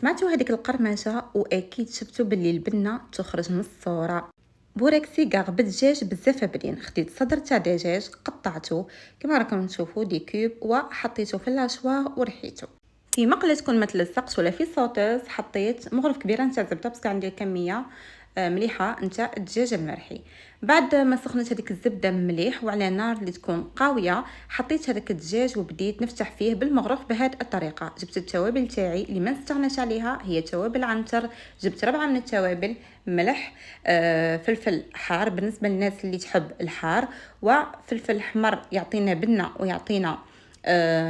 سمعتوا هذيك القرمشه واكيد شفتوا باللي البنه تخرج من الصوره. بوراكسي كاع بالدجاج بزاف بنين. خديت صدر تاع دجاج قطعته كما راكم تشوفوا دي كوب وحطيته في اللاشوا ورحيته في مقله تكون ما تلصقش ولا في صوتيز. حطيت مغرف كبيره نتاع زبده باسكو عندي كميه مليحه نتاع الدجاج المرحي. بعد ما سخنت هذيك الزبده مليح وعلى نار اللي تكون قويه حطيت هذاك الدجاج وبديت نفتح فيه بالمغرف بهذه الطريقه. جبت التوابل تاعي اللي ما نستغناش عليها هي توابل عنتر. جبت 4 من التوابل، ملح، فلفل حار بالنسبه للناس اللي تحب الحار، وفلفل احمر يعطينا بنه ويعطينا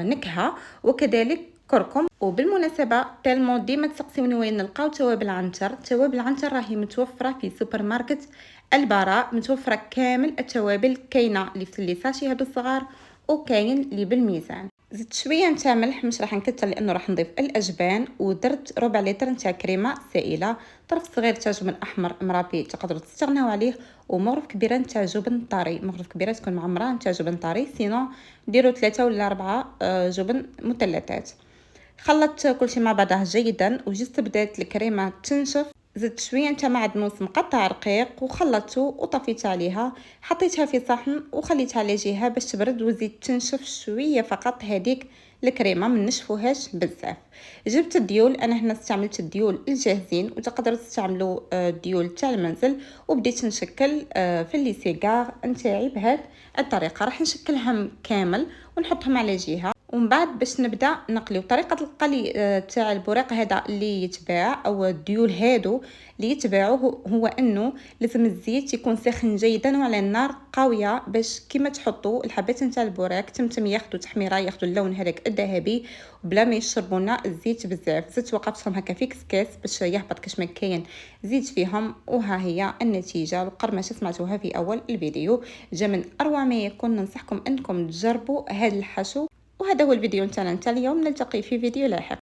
نكهه، وكذلك كركم. وبالمناسبه تالمون ديما تسقسيوني وين نلقاو توابل عنتر. توابل عنتر راهي متوفره في سوبر ماركت البراء، متوفره كامل التوابل، كاينه اللي في الليساشي هادو الصغار وكاين اللي بالميزان. زدت شويه نتاع ملح مش راح نكتر لانه راح نضيف الاجبان، ودرت ربع لتر نتاع كريمه سائله، طرف صغير تاع جبن احمر مرابي تقدروا تستغناو عليه، ومغرف كبيره نتاع جبن طري. مغرف كبيره تكون معمره نتاع جبن طري، سينو ديروا 3 ولا 4 جبن مثلثات. خلطت كل شيء مع بعضه جيدا وجست بدات الكريمه تنشف. زدت شويه نتاع معدنوس مقطع رقيق وخلطته وطفيت عليها. حطيتها في صحن وخليتها على جهه باش تبرد وزيد تنشف شويه فقط. هذيك الكريمه ما نشفوهاش بزاف. جبت الديول، انا هنا استعملت الديول الجاهزين وتقدروا تستعملوا الديول تاع المنزل، وبديت نشكل في الليسيغار نتاعي بهذه الطريقه. راح نشكلهم كامل ونحطهم على جهه، ومن بعد باش نبدا نقلي. وطريقه القلي تاع البوريق هذا اللي يتباع او الديول هادو اللي يتباعوا هو انه لازم الزيت يكون ساخن جيدا وعلى النار قويه باش كيما تحطوا الحبات نتاع البوريق تمتم ياخذوا تحميره، ياخذوا اللون هذاك الذهبي بلا ما يشربوا لنا الزيت بزاف. زدت وقفتهم هكا في كسكاس باش يهبط كاش ما كاين زيت فيهم، وها هي النتيجه. القرمشه سمعتوها في اول الفيديو، جا من اروع ما يكون. ننصحكم انكم تجربوا هذا الحشو. وهذا هو الفيديو نتاعنا اليوم، نلتقي في فيديو لاحق.